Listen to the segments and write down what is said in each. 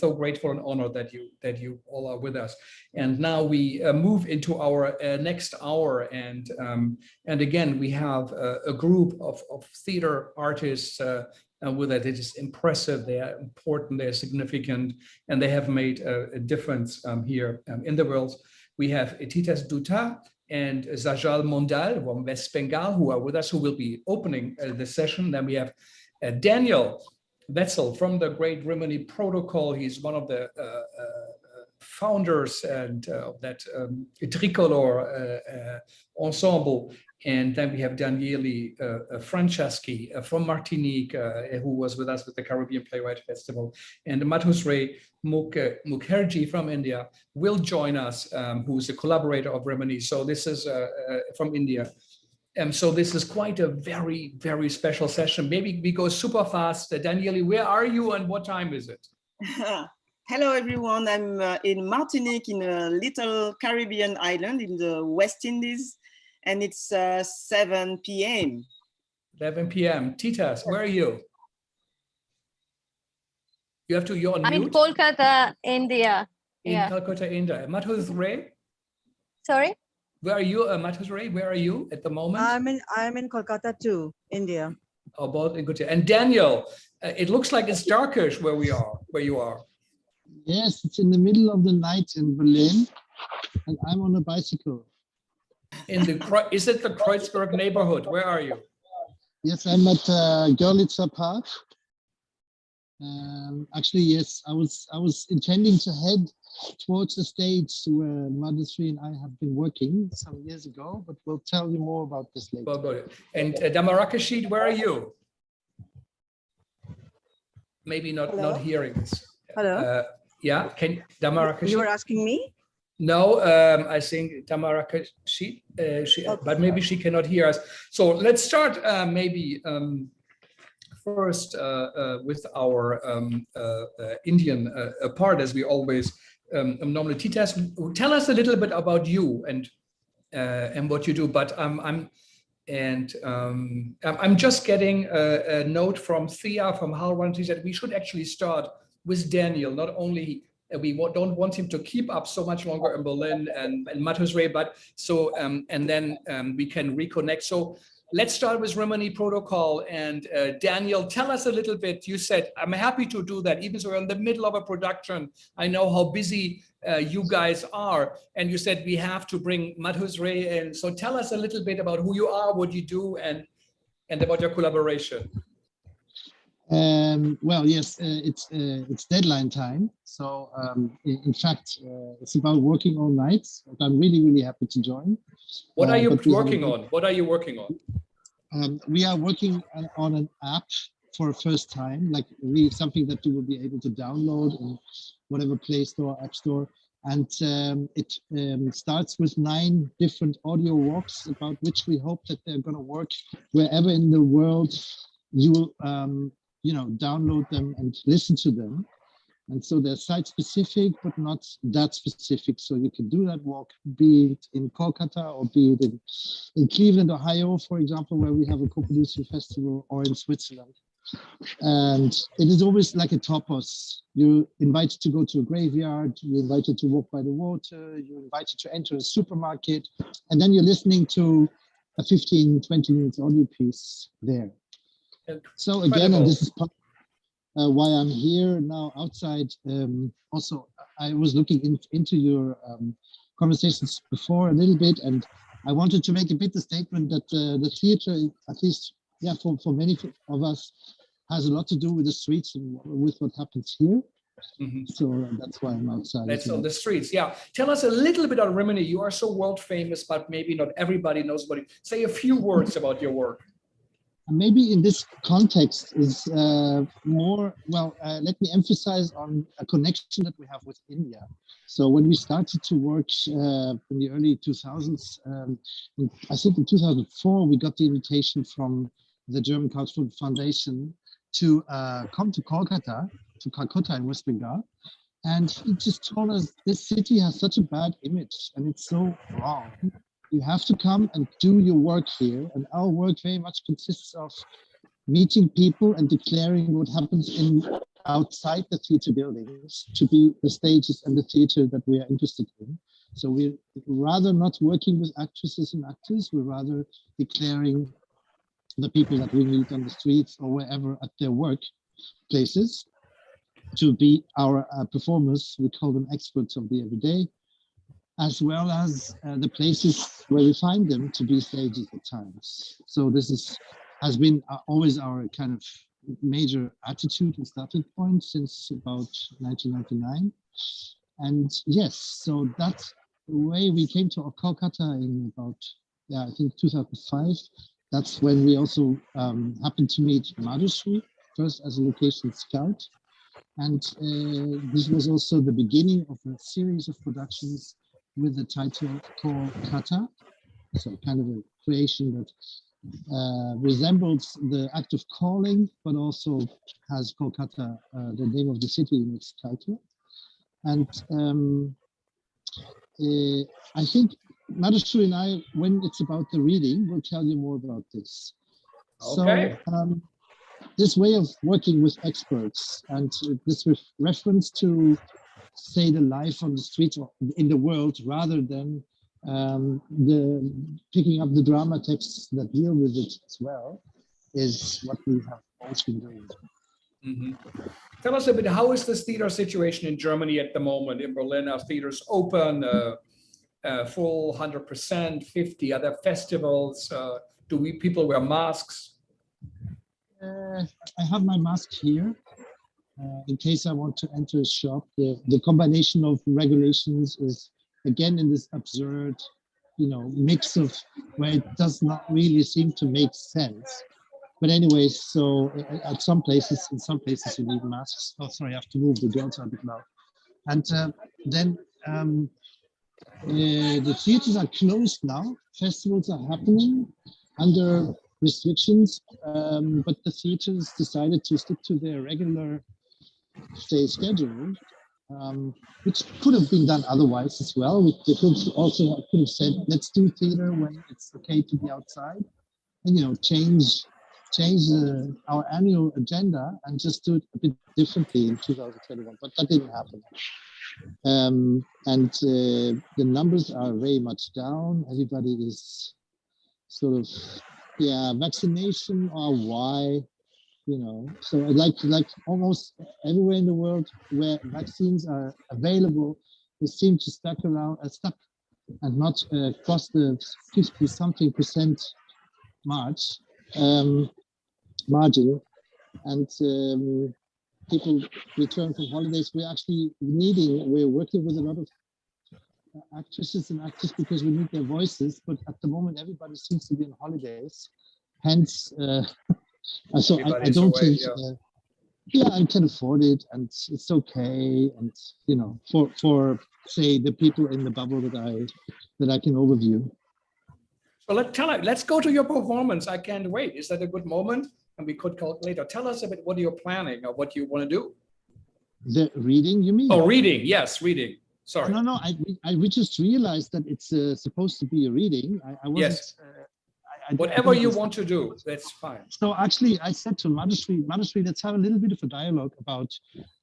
so grateful and honored that you all are with us. And now we move into our next hour, and again we have a group of theater artists with it. It is impressive. They are important. They are significant, and they have made a difference here in the world. We have Titas, Dutta, and Sajal, Mondal from West Bengal, who are with us, who will be opening the session. Then we have Daniel Wetzel from the Great Rimini Protocol. He's one of the founders and of that tricolor ensemble. And then we have Daniely, Francisque from Martinique, who was with us with the Caribbean Playwright Festival, and Madhusree Mukherjee from India will join us, who's a collaborator of Rimini. So this is from India. So this is quite a very, very special session. Maybe we go super fast. Daniely, where are you and what time is it? Hello, everyone. I'm in Martinique, in a little Caribbean island in the West Indies, and it's 7 p.m. 11 p.m. Titas, where are you? You have to, you're on mute. I'm in Kolkata, India. In Calcutta, India. Madhusree? Sorry? Where are you, Madhusree? Where are you at the moment? I'm in Kolkata too, India. Oh, both in good. And Daniel, it looks like it's darkish where we are, where you are. Yes, it's in the middle of the night in Berlin, and I'm on a bicycle. In the is it the Kreuzberg neighborhood? Where are you? Yes, I'm at Görlitzer Park. Actually, yes, I was intending to head towards the stage where Madhusree and I have been working some years ago, but we'll tell you more about this later. Well, good. And Damarakashid, where are you? Maybe not hearing this. Hello. Yeah, can Damarakashid? You were asking me? No, I think Damarakashid, but maybe she cannot hear us. So let's start maybe first with our Indian part, as we always normally. Titas, tell us a little bit about you and what you do. But I'm just getting a note from Thea from HowlRound. She said we should actually start with Daniel. Not only we don't want him to keep up so much longer in Berlin and Madhusree, but so and then we can reconnect. So let's start with Rimini Protocol. And Daniel, tell us a little bit. You said, I'm happy to do that, even though we're in the middle of a production. I know how busy you guys are. And you said we have to bring Madhusree in. So tell us a little bit about who you are, what you do, and about your collaboration. Well, yes, it's deadline time. So in fact, it's about working all night. But I'm really, really happy to join. What are you working on? What are you working on? We are working on an app for a first time, like really something that you will be able to download in whatever Play Store, App Store. And it starts with 9 different audio walks about which we hope that they're going to work wherever in the world you will download them and listen to them. And so they're site specific, but not that specific. So you can do that walk, be it in Kolkata or be it in Cleveland, Ohio, for example, where we have a co-producing festival, or in Switzerland. And it is always like a topos. You're invited to go to a graveyard, you're invited to walk by the water, you're invited to enter a supermarket, and then you're listening to a 15, 20 minutes audio piece there. So again, and this is part why I'm here now outside. Also, I was looking into your conversations before a little bit, and I wanted to make a bit the statement that the theater, at least, for many of us, has a lot to do with the streets and with what happens here. Mm-hmm. So that's why I'm outside. That's on the streets. Yeah. Tell us a little bit about Rimini. You are so world famous, but maybe not everybody knows about it. Say a few words about your work. Maybe in this context is more, let me emphasize on a connection that we have with India. So when we started to work in the early 2000s, I think in 2004, we got the invitation from the German Cultural Foundation to come to Kolkata, to Calcutta in West Bengal. And he just told us, this city has such a bad image and it's so wrong. You have to come and do your work here. And our work very much consists of meeting people and declaring what happens in outside the theater buildings to be the stages and the theater that we are interested in. So we're rather not working with actresses and actors, we're rather declaring the people that we meet on the streets or wherever at their work places to be our performers. We call them experts of the everyday, as well as the places where we find them to be stages at times. So this has been always our kind of major attitude and starting point since about 1999. And yes, so that's the way we came to Kolkata in about, I think 2005. That's when we also happened to meet Madhusree, first as a location scout. And this was also the beginning of a series of productions with the title called Kata. So kind of a creation that resembles the act of calling, but also has Kolkata, the name of the city, in its title. And I think Madhusree and I, when it's about the reading, will tell you more about this. Okay. So this way of working with experts and this reference to, say, the life on the streets or in the world, rather than the picking up the drama texts that deal with it as well, is what we have always been doing. Mm-hmm. Tell us a bit, how is this theater situation in Germany at the moment? In Berlin, are theaters open, full 100%, 50 other festivals? Do people wear masks? I have my mask here in case I want to enter a shop. The combination of regulations is again in this absurd, mix of where it does not really seem to make sense. But anyway, so in some places you need masks. Oh, sorry, I have to move. The girls are a bit loud. And then the theaters are closed now. Festivals are happening under restrictions, but the theaters decided to stick to their regular schedule, which could have been done otherwise as well. They could have said, let's do theater when it's okay to be outside, and change our annual agenda and just do it a bit differently in 2021. But that didn't happen. And the numbers are very much down. Everybody is sort of, vaccination or why, so like almost everywhere in the world where vaccines are available, they seem to stuck and not cross the 50-something% margin. And people return from holidays. We're working with a lot of actresses and actors because we need their voices, but at the moment everybody seems to be on holidays. Hence, so I don't think, I can afford it and it's okay. And, for say the people in the bubble that I can overview. So let's go to your performance. I can't wait. Is that a good moment? And we could call it later. Tell us a bit what you're planning or what you want to do. The reading, you mean? Oh, reading. Yes, reading. Sorry. No. We just realized that it's supposed to be a reading. I wasn't. Yes. Whatever you want to do, that's fine. So actually, I said to Madhusree, let's have a little bit of a dialogue about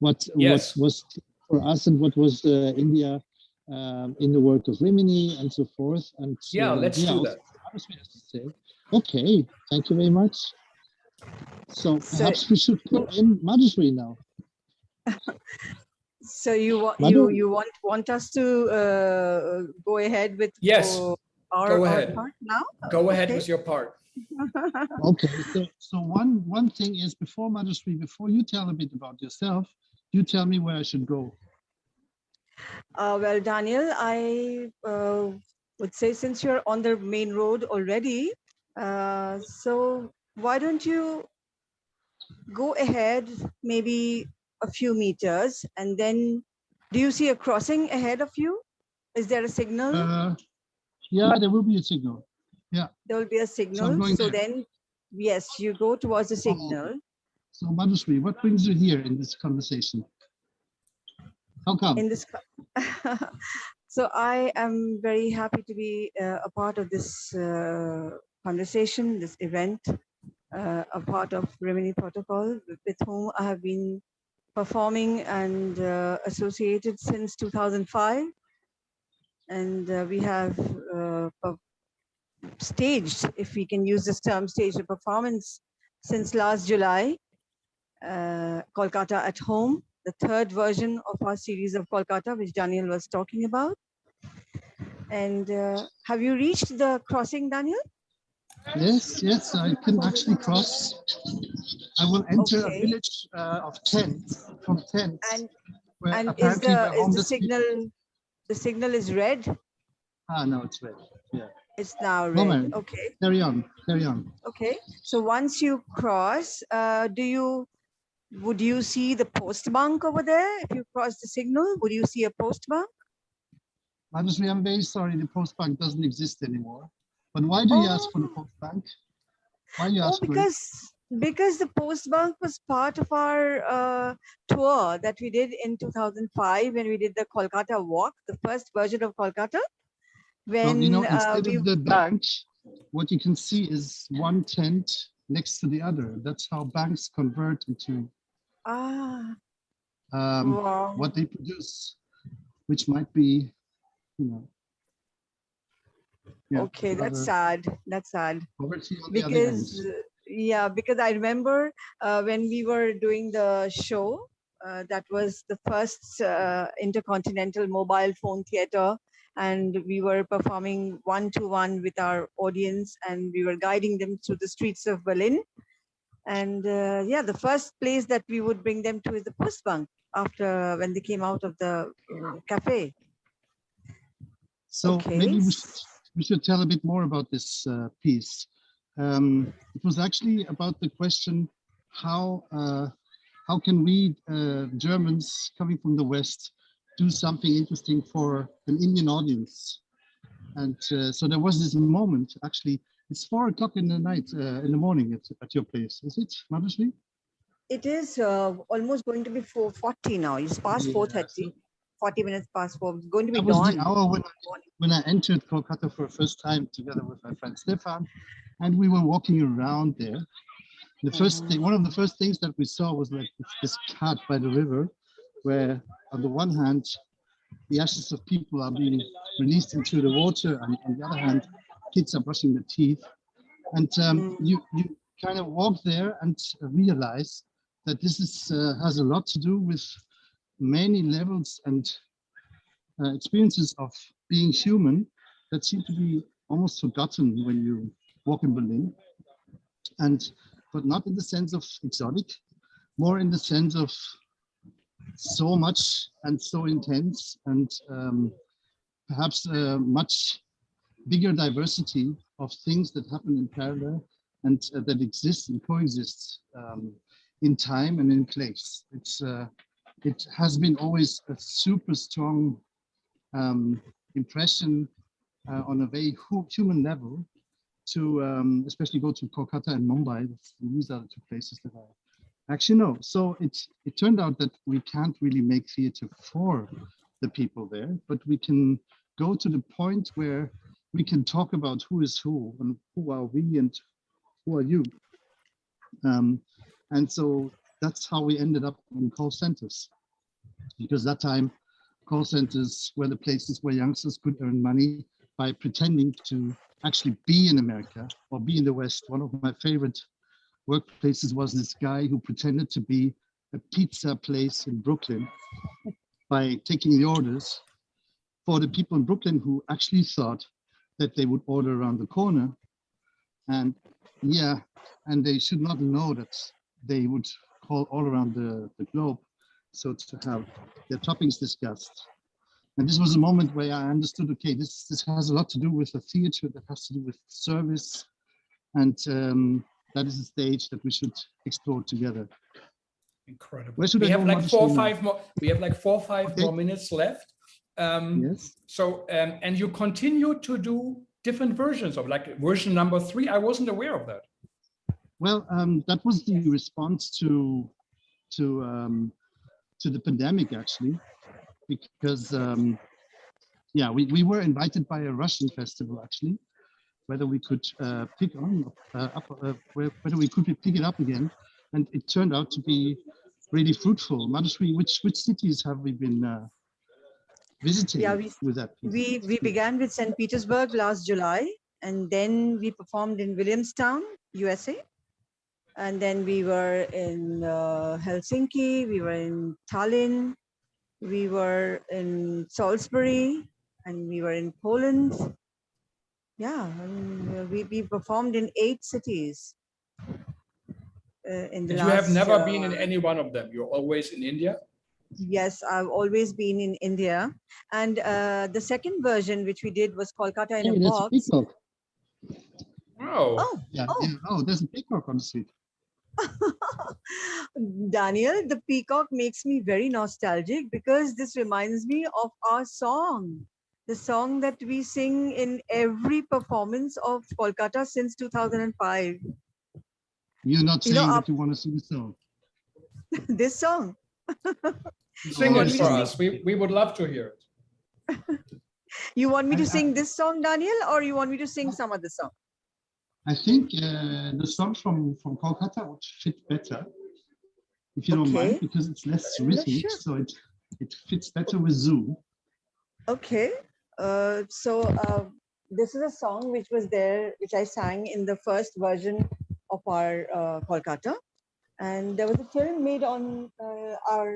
what was for us and what was India in the work of Rimini and so forth. And let's do that. Madhusree has to say, okay, thank you very much. So perhaps we should put in Madhusree now. So you want us to go ahead with our part now? Go ahead with your part. Okay, so one thing is, before Madhusree, before you tell a bit about yourself, you tell me where I should go. Well, Daniel, I would say, since you're on the main road already, so why don't you go ahead maybe a few meters, and then do you see a crossing ahead of you? Is there a signal? Yeah, there will be a signal. Yeah. There will be a signal. So then, yes, you go towards the signal. So Madhusree, what brings you here in this conversation? How come? So I am very happy to be a part of this conversation, this event, a part of Rimini Protocol, with whom I have been performing and associated since 2005. And we have staged, if we can use this term, staged a performance since last July, Kolkata at Home, the third version of our series of Kolkata, which Daniel was talking about. And have you reached the crossing, Daniel? Yes, I can actually cross. I will enter a Okay. village of tents, from tents, where And apparently were is the homeless people. signal is red? Ah, no, it's red. Yeah. It's now red. Moment. Okay. Carry on. Carry on. Okay. So once you cross, would you see the post bank over there? If you cross the signal, would you see a post bank? Madhusree, I'm very sorry, the post bank doesn't exist anymore. But why do you ask for the post bank? Why do you ask for it? Because the post bank was part of our tour that we did in 2005 when we did the Kolkata walk, the first version of Kolkata. When So, you know, instead of the bank, what you can see is one tent next to the other. That's how banks convert into wow. what they produce, which might be, you know. Yeah, okay, that's sad. That's sad. Poverty on the other end. Because yeah, because I remember when we were doing the show, that was the first intercontinental mobile phone theater, and we were performing one-to-one with our audience, and we were guiding them through the streets of Berlin. And yeah, the first place that we would bring them to is the Postbank after when they came out of the cafe. So Okay. maybe we should tell a bit more about this piece. It was actually about the question, how can we Germans coming from the West do something interesting for an Indian audience? And so there was this moment, actually, it's 4 o'clock in the night, in the morning at your place, is it, Madhusree? It is almost going to be 4:40 now. It's past 4:30. 40 minutes past 4. It's going to be that was dawn. the hour when I entered Kolkata for the first time together with my friend Stefan, and we were walking around there. The first thing, one of the first things that we saw was like this cat by the river, where on the one hand, the ashes of people are being released into the water, and on the other hand, kids are brushing their teeth. And you kind of walk there and realize that this is, has a lot to do with many levels and experiences of being human that seem to be almost forgotten when you walk in Berlin. But not in the sense of exotic, more in the sense of so much and so intense, and perhaps a much bigger diversity of things that happen in parallel and that exist and coexist in time and in place. It has been always a super strong impression on a very human level to especially go to Kolkata and Mumbai. These are the two places that I actually know. So it turned out that we can't really make theater for the people there, but we can go to the point where we can talk about who is who and who are we and who are you. And so that's how we ended up in call centers, because that time call centers were the places where youngsters could earn money by pretending to actually be in America or be in the West. One of my favorite workplaces was this guy who pretended to be a pizza place in Brooklyn by taking the orders for the people in Brooklyn who actually thought that they would order around the corner. And yeah, and they should not know that they would call all around the globe, so to have their toppings discussed. And this was a moment where I understood, okay, this has a lot to do with the theater, that has to do with service, and that is a stage that we should explore together. Incredible. Where should we I have go, like Madhusree, more. We have like 4 or 5 Okay. more minutes left. Yes. So and you continue to do different versions of, like version number 3. I wasn't aware of that. Well, that was the response to the pandemic, actually, because yeah, we were invited by a Russian festival, actually, whether we could whether we could pick it up again, and it turned out to be really fruitful. Madhusree, which cities have we been visiting Yeah, with that piece? we began with St. Petersburg last July, and then we performed in Williamstown, USA. And then we were in Helsinki, we were in Tallinn, we were in Salisbury, and we were in Poland. Yeah, and we performed in 8 cities in the And last. you have never been in any one of them. You're always in India. Yes, I've always been in India. And the second version, which we did, was Kolkata in Hey, a there's a Box. peacock. Oh, Yeah, Oh. yeah. Oh, there's a peacock on the street. Daniel, the peacock makes me very nostalgic because this reminds me of our song, the song that we sing in every performance of Kolkata since 2005. You're not You know, saying that you want to sing a song. this song. sing want it me for to us. We would love to hear it. You want me to I- sing this song, Daniel, or you want me to sing some other song? I think the song from Kolkata would fit better, if you don't mind, Okay. because it's less rhythmic, sure. so it fits better with Zoo. Okay. This is a song which was there, which I sang in the first version of our Kolkata. And there was a film made on our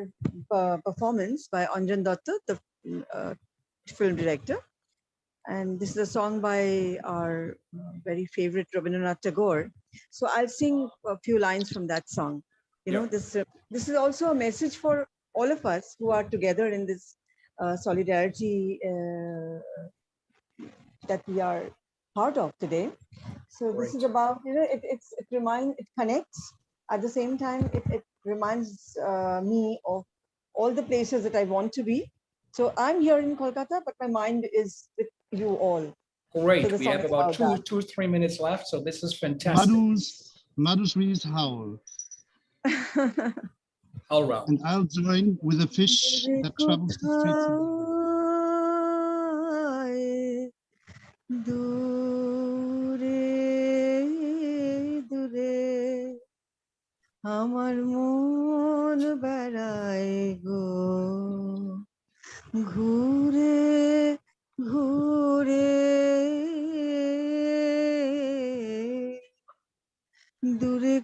performance by Anjan Dutta, the film director. And this is a song by our very favorite Rabindranath Tagore. So I'll sing a few lines from that song. You know, this is also a message for all of us who are together in this solidarity that we are part of today. So this is about, you know, it connects. At the same time, it reminds me of all the places that I want to be. So I'm here in Kolkata, but my mind is with you all. Great. So the We song have is about about that. 3 minutes left, so this is fantastic. Madhusree's Howl. HowlRound. And I'll join with a fish that travels the streets. আমার মন বেড়ায় গো ঘুরে ঘুরে দূরে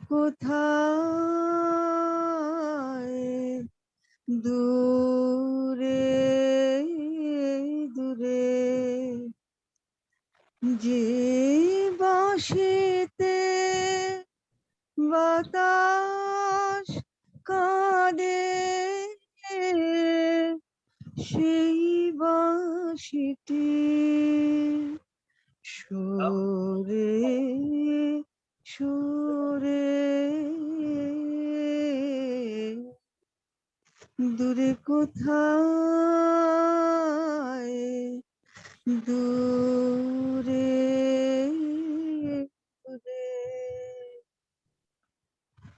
কোথায় দূরে দূরে যে বাঁশিতে বাতাস কাঁদে সেই বাঁশিটি সুরে সুরে দূরে কোথায় দূরে দূরে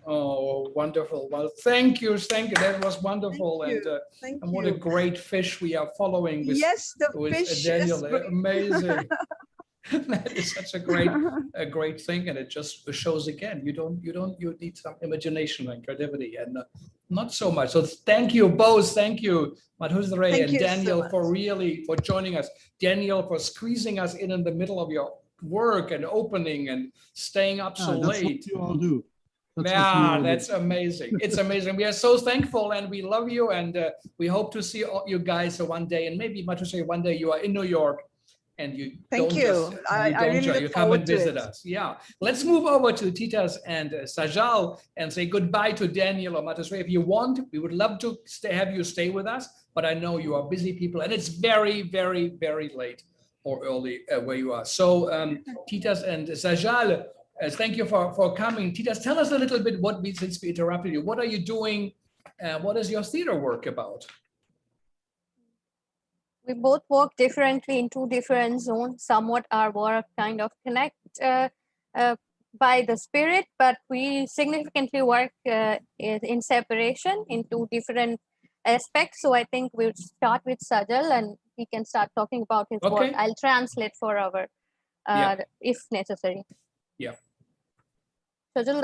Oh, wonderful. Well, thank you. That was wonderful. Thank And what you. a great fish we are following with, Yes, the with fish Daniely. is Amazing. That is such a great thing, and it just shows again you need some imagination and creativity, and not so much. So thank you both. Thank you, Madhusree Thank and you so Daniel, much. for joining us. Daniel, for squeezing us in the middle of your work and opening and staying up so That's late. what you all do. That's what you Yeah, all do. that's amazing. It's amazing. We are so thankful, and we love you, and we hope to see all you guys one day, and maybe Madhusree, one day you are in New York and you Thank don't you. just I really look you come and forward to visit it. us. Yeah, let's move over to Titas and Sajal and say goodbye to Daniel or Madhusree. If you want, we would love to have you stay with us, but I know you are busy people, and it's very, very, very late or early where you are. So Titas and Sajal, thank you for coming. Titas, tell us a little bit since we interrupted you, what are you doing? What is your theater work about? We both work differently in 2 different zones. Somewhat our work kind of connect by the spirit, but we significantly work in separation in 2 different aspects. So I think we'll start with Sajal, and he can start talking about his work. I'll translate for our if necessary. Yeah. Sajal.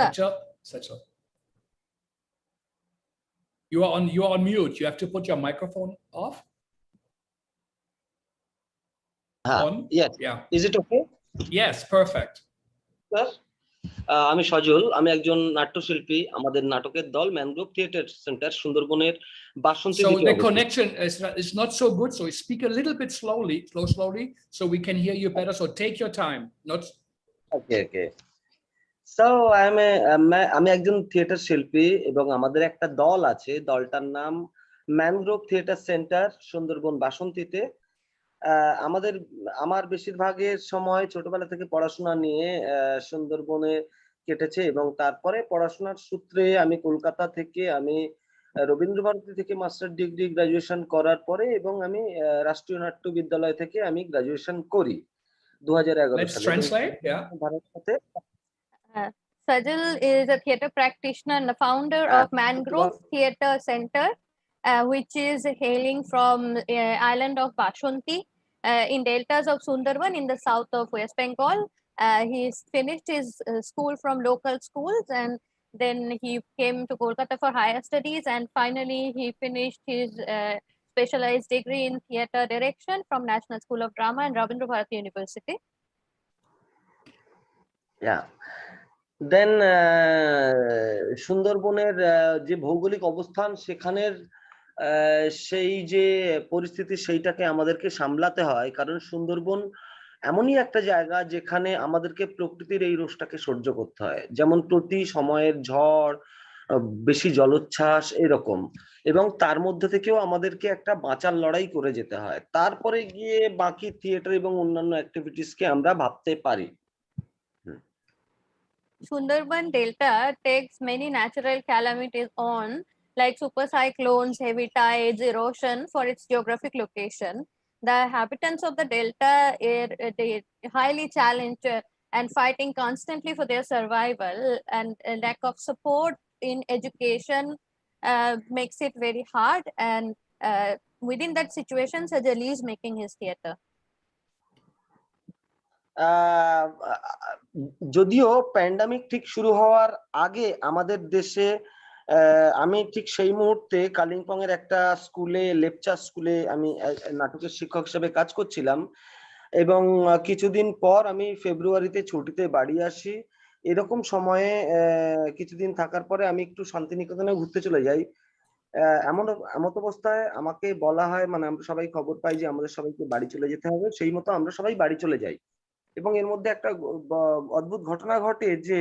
Sajal. You are on mute. You have to put your microphone off. On? Yes. Yeah. Is it okay? Yes, perfect. Sir, আমি সজল, আমি একজন নাট্যশিল্পী। আমাদের নাটকের দল mangrove theatre centre সুন্দরবনের বাসন্তী So দ্বীপে the অবস্থিত। connection is not so good. So speak a little bit slowly, so we can hear you better. So take your time. Not. Okay. So আমি একজন থিয়েটার শিল্পী এবং আমাদের একটা দল আছে। দলটার নাম ম্যানগ্রোভ থিয়েটার সেন্টার সুন্দরবন বাসন্তীতে। আমার বেশিরভাগের সময় ছোটবেলা থেকে পড়াশোনা নিয়ে সুন্দরবনে কেটেছে এবং তারপরে পড়াশোনার সূত্রে আমি কলকাতা থেকে আমি রবীন্দ্রভারতী থেকে মাস্টার ডিগ্রি গ্রাজুয়েশন করার পরে এবং আমি রাষ্ট্রীয় নাট্য বিদ্যালয় থেকে আমি গ্রাজুয়েশন করি 2011 Let's সালে। translate. Yeah. Sajal is a theatre practitioner and the founder of Mangrove Theatre Center, which is hailing from island of Bashanti in deltas of Sundarban in the south of West Bengal. He's finished his school from local schools and then he came to Kolkata for higher studies, and finally he finished his specialized degree in theatre direction from National School of Drama and Rabindrabharati University. Yeah. Then সুন্দরবনের যে ভৌগোলিক অবস্থান সেখানের সেই যে পরিস্থিতি সেইটাকে আমাদেরকে সামলাতে হয়, কারণ সুন্দরবন এমনই একটা জায়গা যেখানে আমাদেরকে প্রকৃতির এই রোষটাকে সহ্য করতে হয়, যেমন প্রতি সময়ের ঝড়, বেশি জলোচ্ছ্বাস এরকম, এবং তার মধ্যে থেকেও আমাদেরকে একটা বাঁচার লড়াই করে যেতে হয়, তারপরে গিয়ে বাকি থিয়েটার এবং অন্যান্য অ্যাক্টিভিটিসকে আমরা ভাবতে পারি। Sundarban Delta takes many natural calamities on, like super cyclones, heavy tides, erosion for its geographic location. The inhabitants of the Delta are highly challenged and fighting constantly for their survival, and a lack of support in education makes it very hard. And within that situation, Sajal is making his theatre. যদিও pandemic ঠিক শুরু হওয়ার আগে আমাদের দেশে আমি ঠিক সেই মুহূর্তে কালিম্পং এর একটা স্কুলে, লেপচা স্কুলে আমি নাটকের শিক্ষক হিসেবে কাজ করছিলাম, এবং কিছুদিন পর আমি ফেব্রুয়ারিতে ছুটিতে বাড়ি আসি। এরকম সময়ে কিছুদিন থাকার পরে আমি একটু শান্তিনিকেতনে ঘুরতে চলে যাই। এমন অবস্থায় আমাকে বলা হয়, মানে আমরা সবাই খবর পাই যে আমাদের সবাইকে বাড়ি চলে যেতে হবে, সেই মতো আমরা সবাই বাড়ি চলে যাই। এবং এর মধ্যে একটা অদ্ভুত ঘটনা ঘটে যে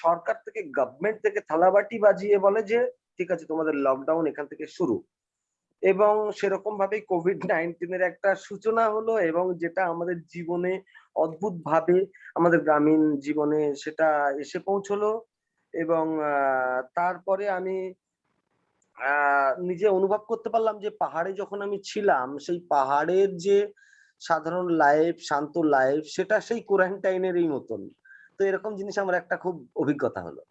সরকার থেকে, গভর্নমেন্ট থেকে থালাবাটি বাজিয়ে বলে যে ঠিক আছে তোমাদের লকডাউন এখান থেকে শুরু, এবং সেরকম ভাবে কোভিড-19 এর একটা সূচনা হলো, এবং যেটা আমাদের জীবনে অদ্ভুত ভাবে আমাদের গ্রামীণ জীবনে সেটা এসে পৌঁছলো। এবং তারপরে আমি নিজে অনুভব করতে পারলাম যে পাহাড়ে যখন আমি ছিলাম, সেই পাহাড়ের যে সাধারণ লাইফ, শান্ত লাইফ, সেটা সেই কোয়ারেন্টাইনেরই মতন। তো এরকম জিনিস আমার একটা খুব অভিজ্ঞতা হলো।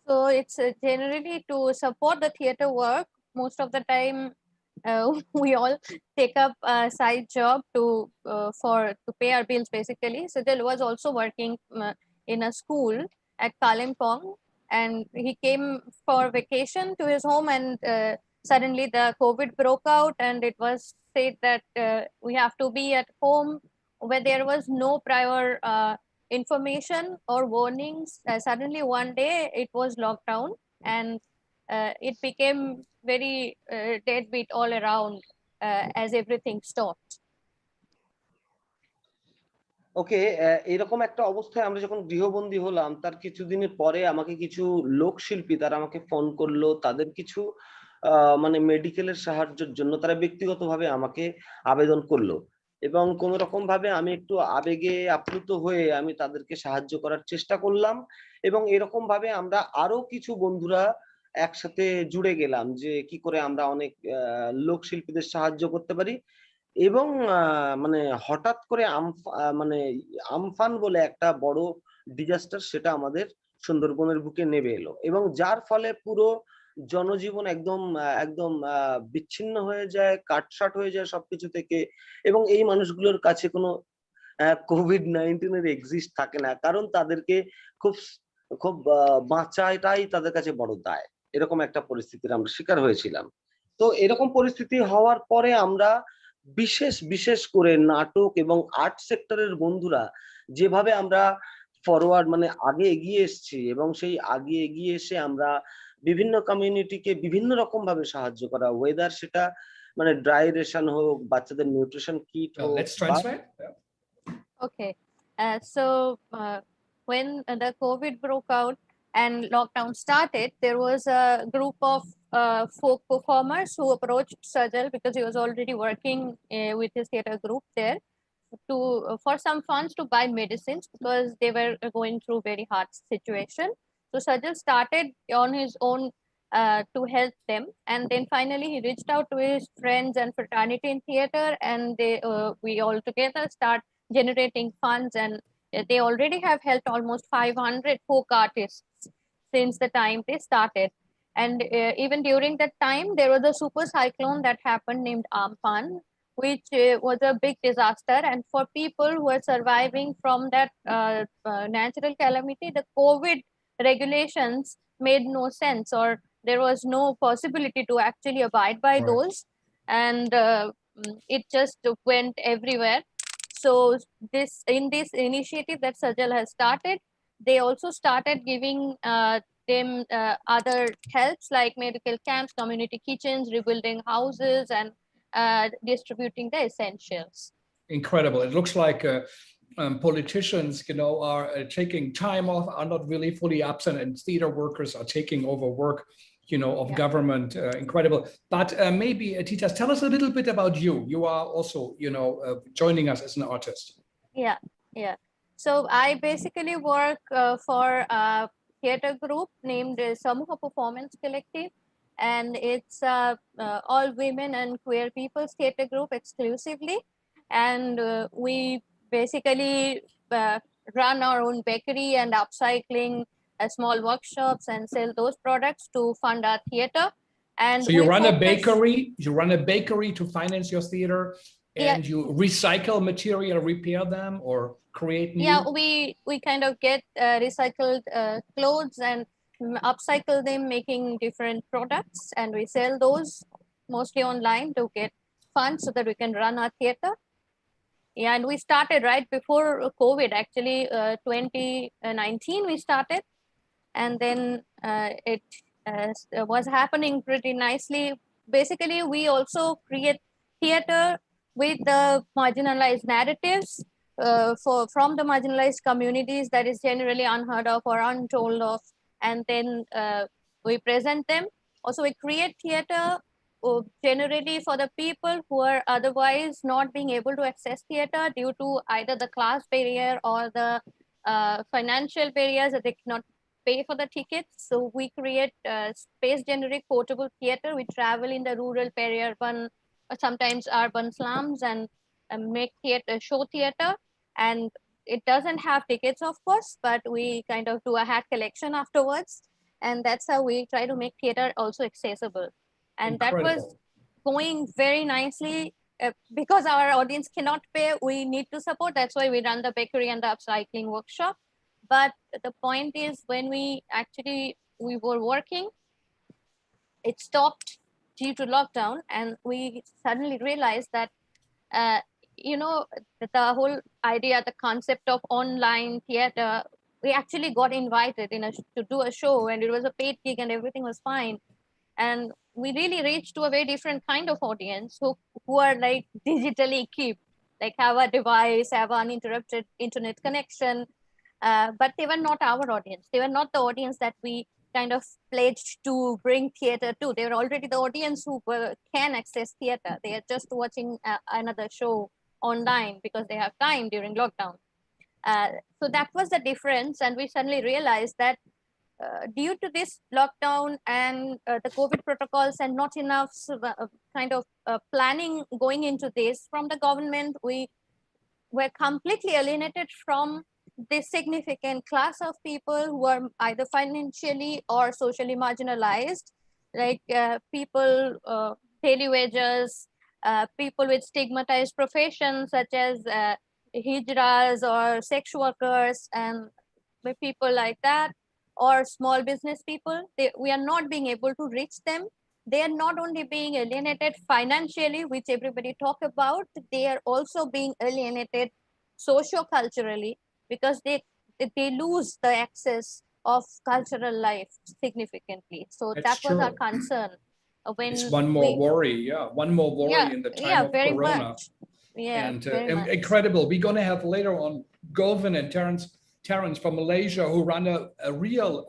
So it's generally to support the theatre work. Most of the time, we all take up a side job to pay our bills. Basically, Sajal was also working in a school at Kalimpong, and he came for vacation to his home, and suddenly the COVID broke out, and it was said that we have to be at home, where there was no prior information or warnings. Suddenly one day it was locked down, and it became very deadbeat all around as everything stopped. ওকে, এরকম একটা অবস্থায় আমরা যখন গৃহবন্দী হলাম, তার কিছুদিনের পরে আমাকে কিছু লোকশিল্পী তারা আমাকে ফোন করলো, তাদের কিছু মানে মেডিকেলের সাহায্যের জন্য তারা ব্যক্তিগতভাবে আমাকে আবেদন করলো, এবং কোন রকম ভাবে আমি একটু আবেগে আপ্লুত হয়ে আমি তাদেরকে সাহায্য করার চেষ্টা করলাম, এবং এরকম ভাবে আমরা আরো কিছু বন্ধুরা একসাথে জুড়ে গেলাম যে কি করে আমরা অনেক লোকশিল্পীদের সাহায্য করতে পারি। এবং মানে হঠাৎ করে আমফান বলে একটা বড় ডিজাস্টার সেটা আমাদের সুন্দরবনের বুকে নেমে এলো, এবং যার ফলে পুরো জনজীবন একদম বিচ্ছিন্ন হয়ে যায়, কাটছাট হয়ে যায় সবকিছু থেকে, এবং এই মানুষগুলোর কাছে কোনো কোভিড-19 এর এক্সিস্ট থাকে না, কারণ তাদেরকে খুব খুব বাঁচাটাই তাদের কাছে বড় দায়, এরকম একটা পরিস্থিতির আমরা শিকার হয়েছিলাম। তো এরকম পরিস্থিতি হওয়ার পরে আমরা বিশেষ করে নাটক এবং আর্ট সেক্টরের বন্ধুরা যেভাবে আমরা ফরওয়ার্ড মানে আগে এগিয়ে এসেছি, এবং সেই আগে এগিয়ে এসে আমরা বিভিন্ন কমিউনিটিকে বিভিন্ন রকম ভাবে সাহায্য করা, ওয়েদার সেটা মানে ড্রাই রেশন হোক, বাচ্চাদের নিউট্রিশন কিট হোক, Let's translate. Okay. When the COVID broke out and lockdown started, there was a group of folk performers who approached Sajal because he was already working with his theater group there to for some funds to buy medicines because they were going through very hard situation. So Sajal started on his own to help them, and then finally he reached out to his friends and fraternity in theater, and we all together start generating funds, and they already have helped almost 500 folk artists since the time they started. And even during that time, there was a super cyclone that happened named Amphan, which was a big disaster. And for people who are surviving from that natural calamity, the COVID regulations made no sense, or there was no possibility to actually abide by Right. those. And it just went everywhere. So in this initiative that Sajal has started, they also started giving them other helps like medical camps, community kitchens, rebuilding houses, and distributing the essentials. Incredible. It looks like politicians, are taking time off, are not really fully absent, and theater workers are taking over work, of government. Incredible. But maybe, Titas, tell us a little bit about you. You are also, joining us as an artist. Yeah. So I basically work for a theater group named Samuha Performance Collective, and it's all women and queer people's theater group exclusively. And we basically run our own bakery and upcycling small workshops and sell those products to fund our theater. And so you run a bakery. You run a bakery to finance your theater, and you recycle material, repair them, or create new. Yeah, we kind of get recycled clothes and upcycle them, making different products, and we sell those mostly online to get funds so that we can run our theater. Yeah, and we started right before COVID, actually 2019 we started, and then it was happening pretty nicely. Basically, we also create theater with the marginalized narratives from the marginalized communities that is generally unheard of or untold of, and then we present them. Also, we create theater generally for the people who are otherwise not being able to access theater due to either the class barrier or the financial barriers that they cannot pay for the tickets. So we create space generic portable theater. We travel in the rural, peri-urban, sometimes urban slums, and make theater, show theater. And it doesn't have tickets, of course, but we kind of do a hat collection afterwards. And that's how we try to make theater also accessible. And Incredible. That was going very nicely. Because our audience cannot pay, we need to support. That's why we run the bakery and the upcycling workshop. But the point is, when we were working, it stopped due to lockdown, and we suddenly realized that the whole idea, the concept of online theater, we actually got invited to do a show, and it was a paid gig and everything was fine. And we really reached to a very different kind of audience who are like digitally equipped, like have a device, have uninterrupted internet connection. But they were not our audience. They were not the audience that we kind of pledged to bring theater to. They were already the audience who can access theater. They are just watching another show online because they have time during lockdown. So that was the difference. And we suddenly realized that due to this lockdown and the COVID protocols and not enough kind of planning going into this from the government, we were completely alienated from this significant class of people who are either financially or socially marginalized, like people, daily wages, people with stigmatized professions such as hijras or sex workers and people like that. or small business people. We are not being able to reach them. They are not only being alienated financially, which everybody talk about, they are also being alienated socio-culturally, because they lose the access of cultural life significantly. So That's that was our true. concern when It's one more worry, yeah, one more worry in the time of very Corona. much. Yeah, And very much. incredible. We're going to have later on Govin and Terrence from Malaysia, who run a real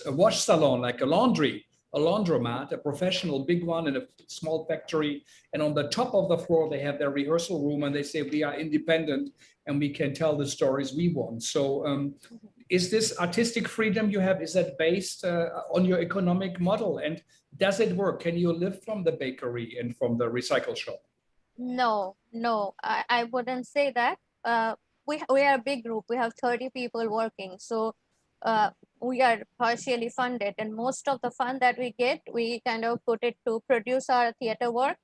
a wash salon, like a laundromat, a professional big one in a small factory. And on the top of the floor, they have their rehearsal room, and they say we are independent and we can tell the stories we want. So is this artistic freedom you have, is that based on your economic model? And does it work? Can you live from the bakery and from the recycle shop? No, I wouldn't say that. We are a big group. We have 30 people working. So we are partially funded, and most of the fund that we get, we kind of put it to produce our theater work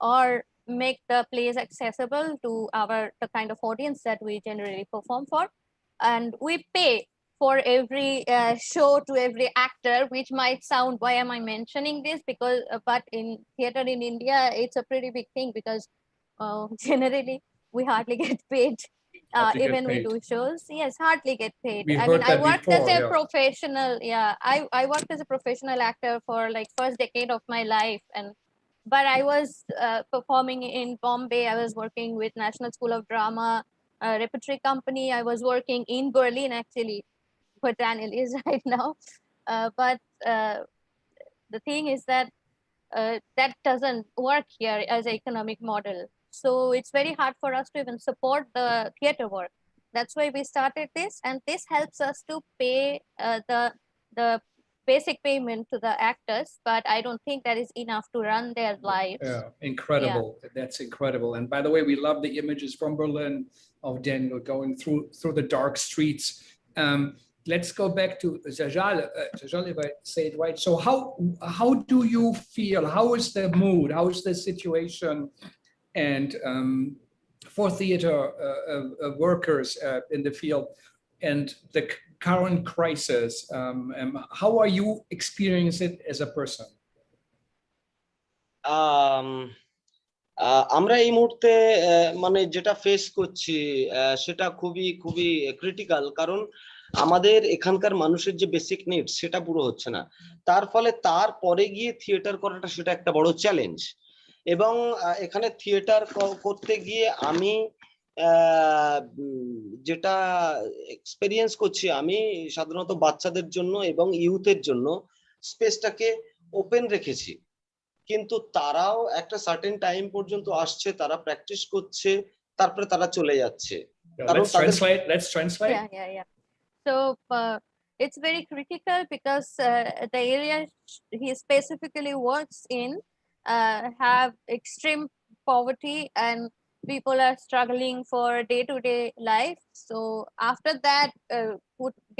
or make the plays accessible to the kind of audience that we generally perform for. And we pay for every show to every actor, which might sound, why am I mentioning this? Because, but in theater in India, it's a pretty big thing, because generally we hardly get paid. Even we do shows, yes, hardly get paid. We I heard mean, I that worked before, as a yeah. professional, I worked as a professional actor for like first decade of my life, but I was performing in Bombay. I was working with National School of Drama, repertory company. I was working in Berlin, actually, where Daniely is right now. But the thing is that that doesn't work here as an economic model. So it's very hard for us to even support the theater work. That's why we started this, and this helps us to pay the basic payment to the actors, but I don't think that is enough to run their lives. Yeah, incredible. Yeah. That's incredible. And by the way, we love the images from Berlin of Daniel going through the dark streets. Let's go back to Sajal. Sajal, if I say it right. So how do you feel? How is the mood? How is the situation? And for theater workers in the field and the current crisis, how are you experiencing it as a person? আমরা এই মুহূর্তে মানে যেটা face করছি সেটা খুবই খুবই critical, কারণ আমাদের এখানকার মানুষের যে বেসিক নিডস সেটা পুরো হচ্ছে না। তার ফলে তারপরে গিয়ে থিয়েটার করাটা সেটা একটা বড় চ্যালেঞ্জ। এবং এখানে থিয়েটার করতে গিয়ে আমি যেটা এক্সপেরিয়েন্স করছি, আমি সাধারণত বাচ্চাদের জন্য এবং ইউথের জন্য স্পেসটাকে ওপেন রেখেছি, কিন্তু তারাও একটা সার্টেন টাইম পর্যন্ত আসছে, তারা প্র্যাকটিস করছে, তারপরে তারা চলে যাচ্ছে। Let's translate. Yeah. So it's very critical, because the area he specifically works in have extreme poverty, and people are struggling for day-to-day life. So after that,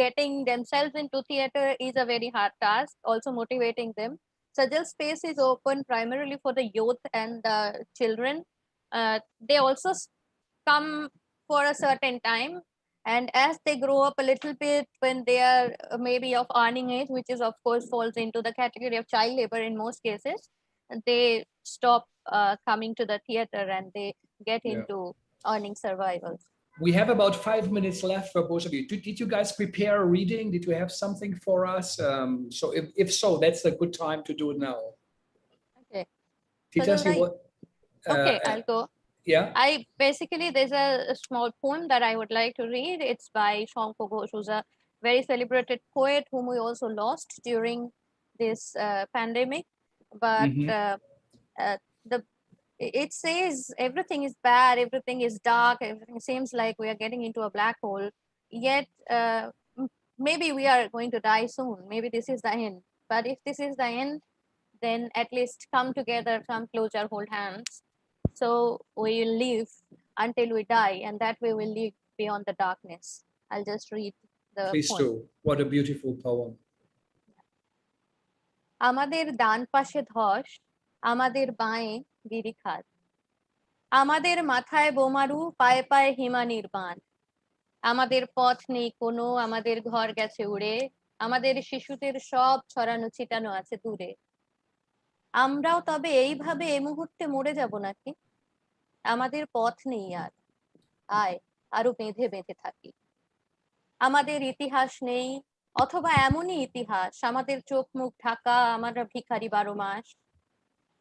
getting themselves into theater is a very hard task, also motivating them. Sajal space is open primarily for the youth and the children. They also come for a certain time, and as they grow up a little bit, when they are maybe of earning age, which is of course falls into the category of child labor in most cases, they stop coming to the theater and they get into earning survival. We have about 5 minutes left for both of you. Did you guys prepare a reading? Did you have something for us? So if so, that's a good time to do it now. Okay. Titas, So okay, I'll go. Yeah. There's a small poem that I would like to read. It's by Shankar Ghosh, who's a very celebrated poet whom we also lost during this pandemic. But it says everything is bad, everything is dark, everything seems like we are getting into a black hole. Yet maybe we are going to die soon. Maybe this is the end. But if this is the end, then at least come together, come closer, hold hands. So we will live until we die, and that way we'll live beyond the darkness. I'll just read the Please poem. do. What a beautiful poem. আমাদের ডান পাশে ধস, আমাদের বাঁয়ে গিরিখাত, আমাদের মাথায় বোমারু, পায়ে পায়ে হিমানির বাঁধ, আমাদের পথ নেই কোনো, আমাদের ঘর গেছে উড়ে, আমাদের শিশুদের সব ছড়ানো ছিটানো আছে দূরে। আমরাও তবে এইভাবে এই মুহূর্তে মরে যাব নাকি? আমাদের পথ নেই আর, আয় আরো বেঁধে বেঁধে থাকি। আমাদের ইতিহাস নেই, অথবা এমনই ইতিহাস আমাদের চোখ মুখ ঢাকা, আমরা ভিখারি 12 মাস।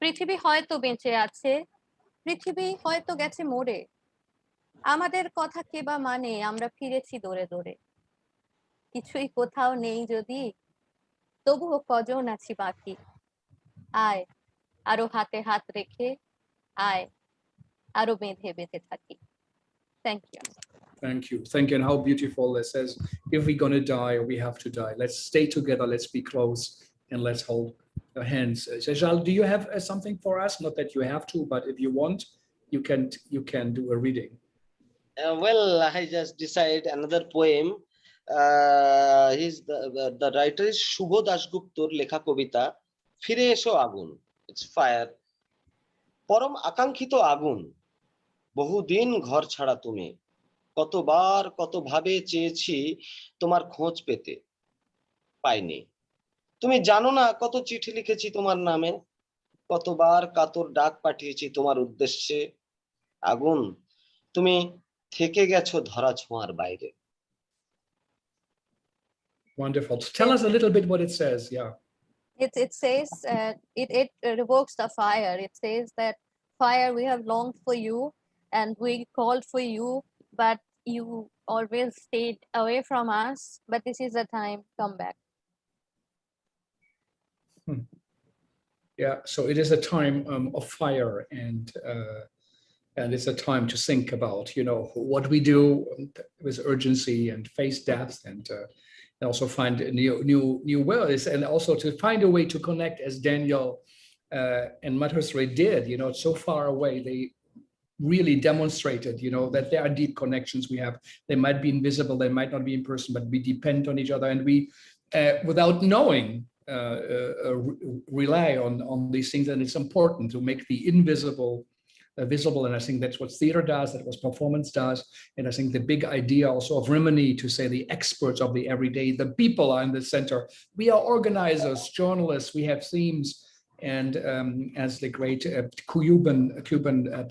পৃথিবী হয়তো বেঁচে আছে, পৃথিবী হয়তো গেছে মরে। আমাদের কথা কে বা মানে, আমরা ফিরেছি দৌড়ে দৌড়ে। কিছুই কোথাও নেই যদি, তবুও কজন আছি বাকি। আয় আরো হাতে হাত রেখে, আয় আরো বেঁধে বেঁধে থাকি। Thank you. Thank you. Thank you. And how beautiful it says, if we're going to die, we have to die. Let's stay together. Let's be close and let's hold hands. Sajal, do you have something for us? Not that you have to, but if you want, you can do a reading. Well, I just decided another poem. The writer is Shubho Dasguptor লেখা কবিতা ফিরে এসো আগুন। It's fire. পরম আকাঙ্ক্ষিত আগুন, বহুদিন ঘর ছাড়া তুমি, কতবার কতভাবে চেয়েছি তোমার খোঁজ পেতে, পাইনি। তুমি জানো না কত চিঠি লিখেছি তোমার নামে, কতবার কাতর ডাক পাঠিয়েছি তোমার উদ্দেশ্যে। আগুন, তুমি থেকে গেছো ধরা ছোঁয়ার বাইরে। Wonderful. Tell us a little bit what it says. Yeah. It says it revokes the fire. It says that fire, we have longed for you and we called for you, but you always stayed away from us. But this is the time, come back. Yeah. So it is a time of fire, and it's a time to think about, what we do with urgency and face death, and also find new ways, and also to find a way to connect, as Daniel and Madhusree did. It's so far away. They really demonstrated, that there are deep connections we have. They might be invisible, they might not be in person, but we depend on each other, and we, without knowing, rely on these things. And it's important to make the invisible visible, and I think that's what theater does, that's what performance does. And I think the big idea also of Rimini, to say the experts of the everyday, the people are in the center. We are organizers, journalists, we have themes, and as the great Cuban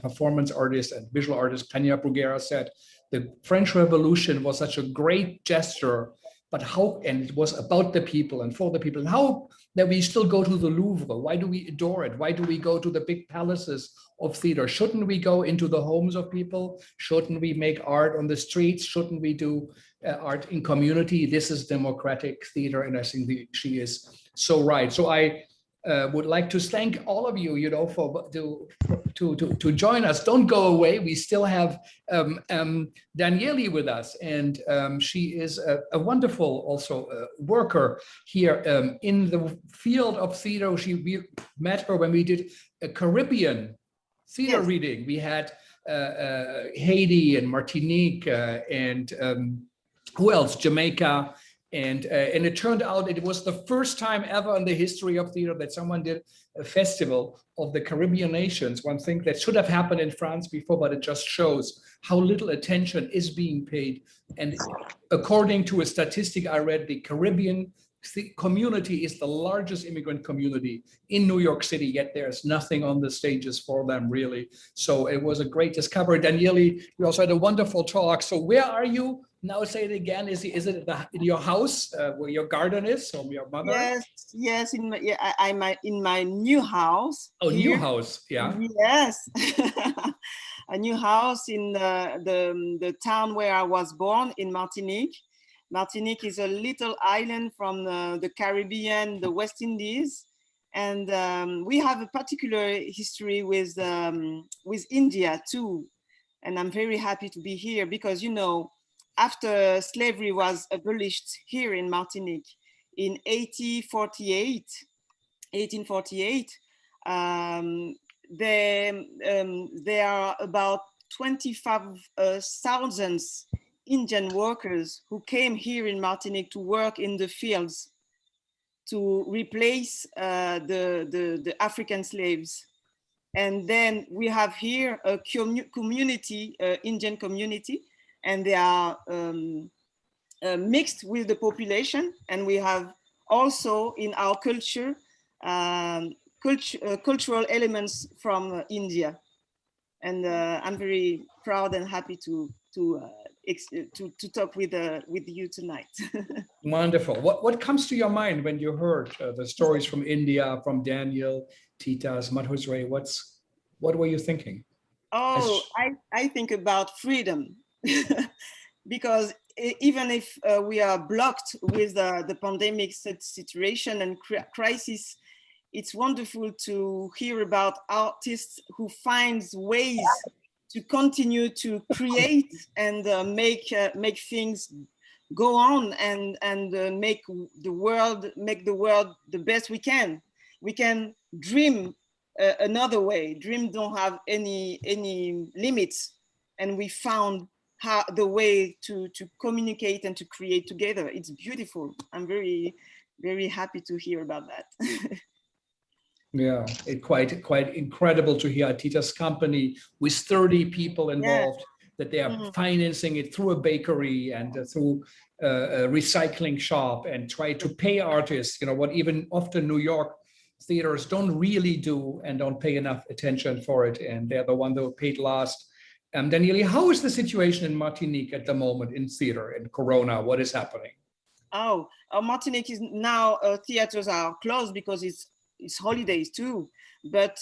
performance artist and visual artist Peña Bruguera said, the French Revolution was such a great gesture, but how, and it was about the people and for the people, and how that we still go to the Louvre. Why do we adore it? Why do we go to the big palaces of theater? Shouldn't we go into the homes of people? Shouldn't we make art on the streets? Shouldn't we do art in community? This is democratic theater, and I think she is so right. So I would like to thank all of you, for to join us. Don't go away. We still have Daniely with us, and she is a wonderful also worker here in the field of theater. We met her when we did a Caribbean theater reading. We had Haiti and Martinique and who else? Jamaica. And it turned out it was the first time ever in the history of theater that someone did a festival of the Caribbean nations. One thing that should have happened in France before, but it just shows how little attention is being paid. And according to a statistic I read, the Caribbean community is the largest immigrant community in New York City, yet there's nothing on the stages for them, really. So it was a great discovery. Daniely, we also had a wonderful talk. So where are you? Now say it again. Is it in your house where your garden is, or your mother? Yes. I'm in my new house. Oh, here. new house, yeah. Yes, a new house in the town where I was born, in Martinique. Martinique is a little island from the Caribbean, the West Indies, and we have a particular history with India too. And I'm very happy to be here because, after slavery was abolished here in Martinique in 1848, there are about 25,000 Indian workers who came here in Martinique to work in the fields to replace the African slaves. And then we have here a community, Indian community, and they are mixed with the population. And we have also in our culture, cultural elements from India. And I'm very proud and happy to talk with you tonight. Wonderful. What comes to your mind when you heard the stories from India, from Daniel, Titas, Madhusree? What were you thinking? Oh, I think about freedom. Because even if we are blocked with the pandemic situation and crisis, it's wonderful to hear about artists who finds ways to continue to create and make things go on and make the world the best we can. We can dream another way. Dream don't have any limits, and we found the way to communicate and to create together. It's beautiful. I'm very, very happy to hear about that. Yeah, quite incredible to hear Tita's company with 30 people involved, that they are financing it through a bakery and through a recycling shop, and try to pay artists, you know, what even often New York theaters don't really do and don't pay enough attention for it. And they're the one that were paid last. Daniely, how is the situation in Martinique at the moment in theater, in Corona? What is happening? Oh, Martinique is now, theaters are closed because it's holidays too. But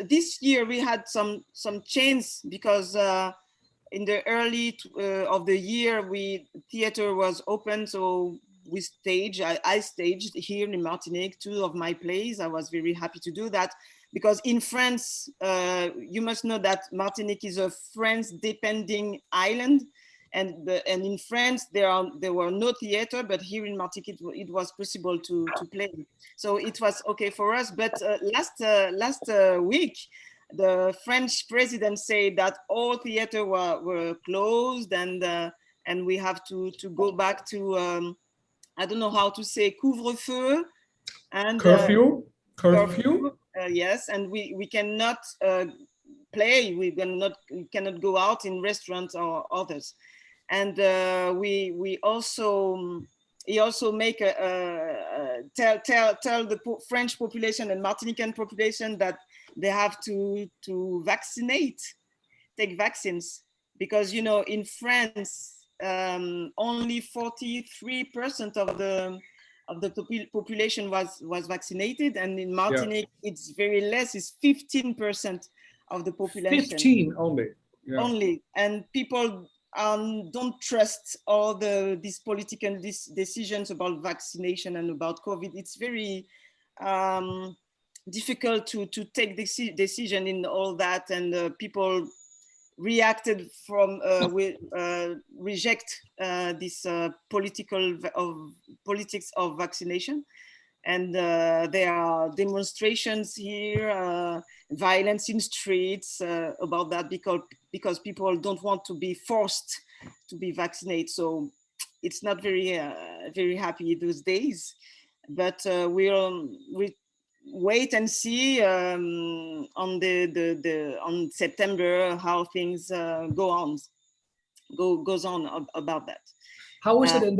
this year we had some change, because in the early of the year, theater was open, so we staged. I staged here in Martinique 2 of my plays. I was very happy to do that, because in France, you must know that Martinique is a France-depending island. And in France, there were no theater, but here in Martinique, it was possible to play. So it was okay for us. But last week, the French president said that all theater were closed, and we have to go back to I don't know how to say, couvre-feu and curfew. Yes, and we cannot play. We cannot go out in restaurants or others. And he also make tell the French population and Martinican population that they have to take vaccines, because, you know, in France only 43% of the population was vaccinated, and in Martinique it's very less. It's 15% of the population. 15 only. Yeah. Only, and people don't trust all these political decisions about vaccination and about COVID. It's very difficult to take decision in all that, and people reacted from reject this politics of vaccination. And there are demonstrations here, violence in streets about that, because people don't want to be forced to be vaccinated. So it's not very very happy those days. But we'll wait and see on on September how things goes on about that. How is it in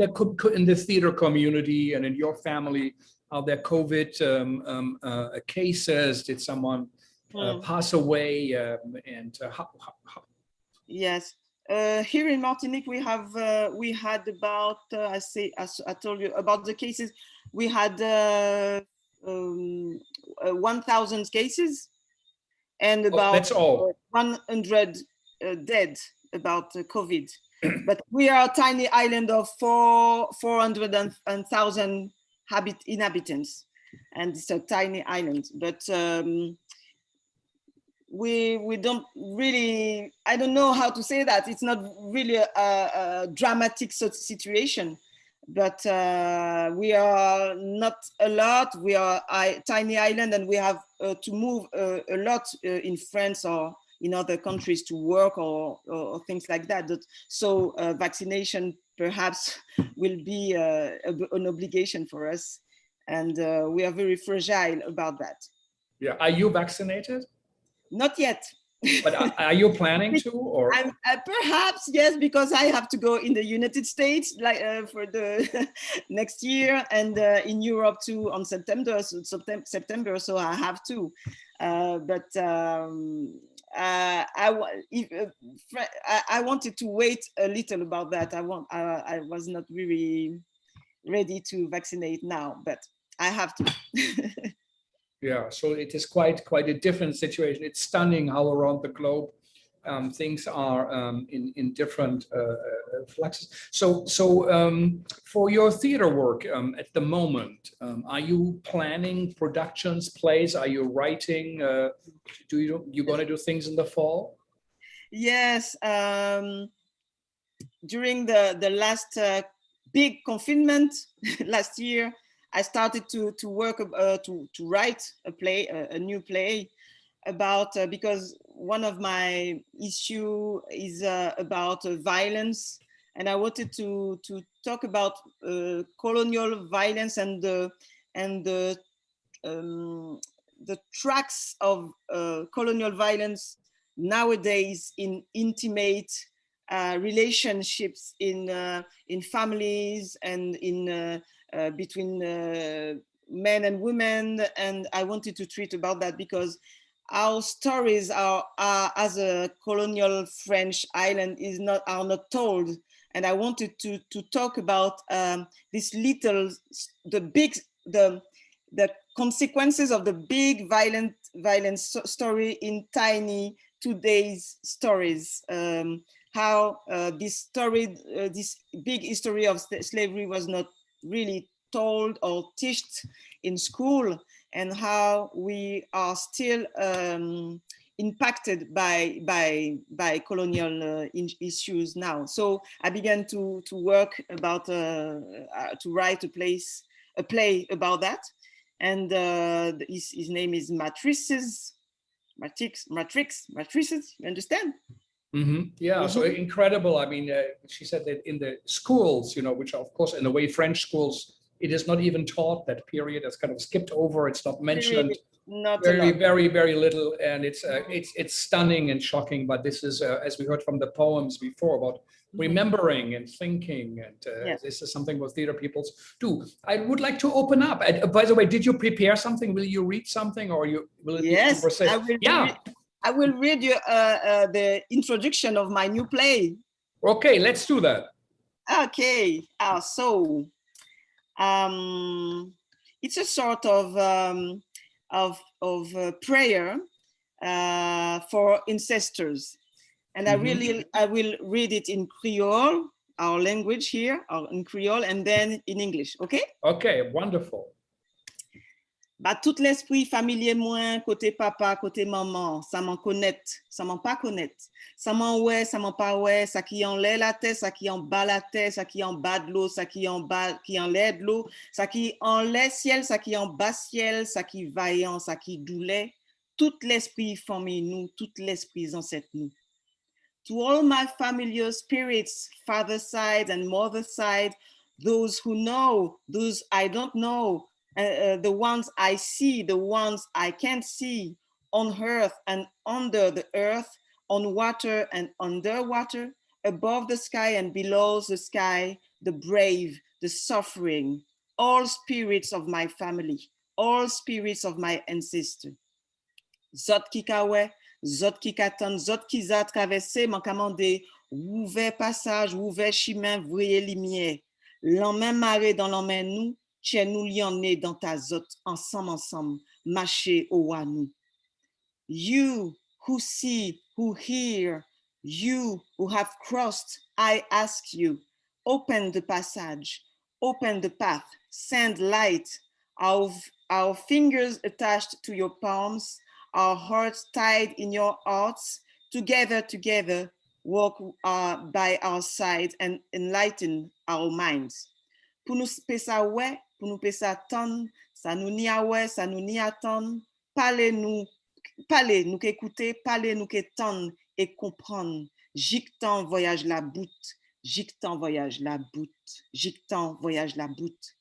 the theater community and in your family? Are there COVID cases? Did someone pass away? How? Yes, here in Martinique we had about as I told you about the cases. We had 1,000 cases and about that's all. 100 dead about COVID. But we are a tiny island of 400,000 inhabitants, and it's a tiny island. But we don't really, I don't know how to say that. It's not really a dramatic situation, but we are not a lot. We are a tiny island, and we have to move a lot in France or in other countries to work or things like that. So vaccination perhaps will be an obligation for us, and we are very fragile about that. Yeah, are you vaccinated? Not yet. But are you planning to, or? Perhaps yes, because I have to go in the United States like for the next year, and in Europe too on September. So I have to. I wanted to wait a little about that. I was not really ready to vaccinate now, but I have to. Yeah, so it is quite a different situation. It's stunning how around the globe things are in different fluxes. So for your theater work at the moment, are you planning productions, plays? Are you writing? You going to do things in the fall? Yes, during the last big confinement last year, I started to work to write a play, a new play about because one of my issue is about violence, and I wanted to talk about colonial violence and the tracks of colonial violence nowadays in intimate relationships in families and in between men and women. And I wanted to treat about that because our stories are as a colonial French island are not told. And I wanted to talk about this little, the consequences of the big violence story in tiny today's stories. How this big history of slavery was not really told or taught in school, and how we are still impacted by colonial issues now. So I began to work about to write a play about that, and his name is Matrices. You understand? Mm-hmm. Yeah, so incredible. I mean, she said that in the schools, which are, of course, in a way, French schools, it is not even taught. That period is kind of skipped over. It's not mentioned. Not very, very, very little, and it's stunning and shocking. But this is, as we heard from the poems before, about remembering and thinking, and this is something what theater peoples do. I would like to open up. By the way, did you prepare something? Will you read something, or will it be conversation? I will read you the introduction of my new play. Okay, let's do that. Okay, so it's a sort of prayer for ancestors, and I will read it in Creole, our language here, or in Creole, and then in English. Okay? Okay, wonderful. Bah, tout l'esprit familier moi, côté papa, côté maman, ça m'en connaît, ça m'en pas connaît. Ça m'en ouais, ça m'en pas ouais, ça qui en lait la tête, ça qui en bas la tête, ça qui en bas de l'eau, ça qui en lait de l'eau, ça qui en lait ciel, ça qui en bas ciel, ça qui vaillant, ça qui doulet. Tout l'esprit famille nous, tout l'esprit ancêtre nous. To all my familiar spirits, father side and mother side, those who know, those I don't know, the ones I see, the ones I can't see, on earth and under the earth, on water and underwater, above the sky and below the sky, the brave, the suffering, all spirits of my family, all spirits of my ancestors. Zot ki kawe, zot ki katan, zot ki za traversé, man kamande, ouvert passage, ouvert chemin, vreye lumière. L'emmène marée dans l'emmène nous, tien nous lionnés dans ta zot, ensemble, marcher au à nous. You who see, who hear, you who have crossed, I ask you, open the passage, open the path, send light, our fingers attached to your palms, our hearts tied in your hearts, together, walk by our side and enlighten our minds. Pour nous pesa ouais, pour nous pesa ton, ça nous ni a ouais, ça nous ni attend, parlez nous qu'écouter, parlez nous qu'étendre et comprendre. Jictan voyage la boute, jictan voyage la boute, jictan voyage la boute.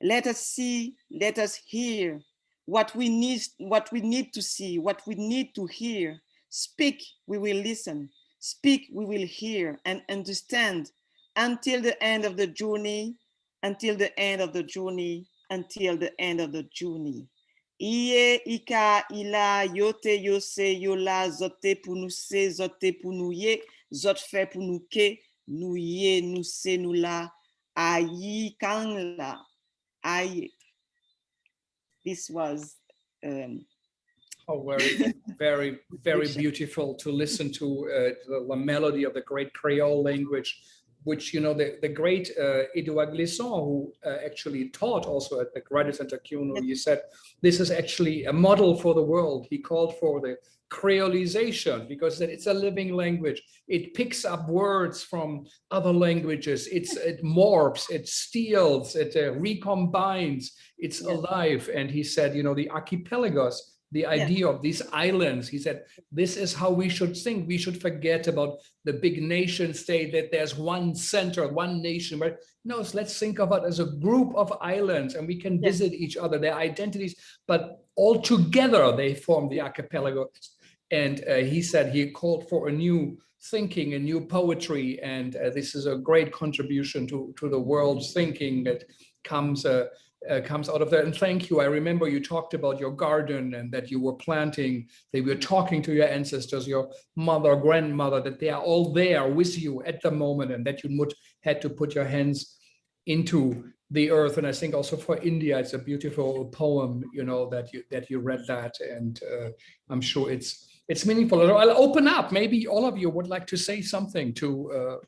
Let us see, let us hear what we need to see, what we need to hear. Speak, we will listen. Speak, we will hear and understand until the end of the journey, until the end of the journey, until the end of the journey. Iye, ika, ila, yote, yose, yola, zote pou nou se, zote pou nou ye, zot fe pou nou ke, nou ye, nou se, nou la, ayi, kang la, aye. This was Oh, very, very beautiful to listen to the melody of the great Creole language, which, you know, the great Edouard Glissant, who actually taught also at the Graduate Center CUNY, he said, this is actually a model for the world. He called for the creolization because it's a living language. It picks up words from other languages. It morphs, it steals, it recombines, it's alive. And he said, you know, the archipelagos, the idea of these islands, he said, this is how we should think. We should forget about the big nation state, that there's one center, one nation, but no, let's think of it as a group of islands, and we can visit each other, their identities, but all together they form the archipelago. And he said he called for a new thinking, a new poetry, and this is a great contribution to the world's thinking that comes out of that. And thank you. I remember you talked about your garden and that you were planting, that you were talking to your ancestors, your mother, grandmother, that they are all there with you at the moment, and that you had to put your hands into the earth. And I think also for India, it's a beautiful poem, you know, that you read that, and I'm sure it's meaningful. I'll open up. Maybe all of you would like to say something to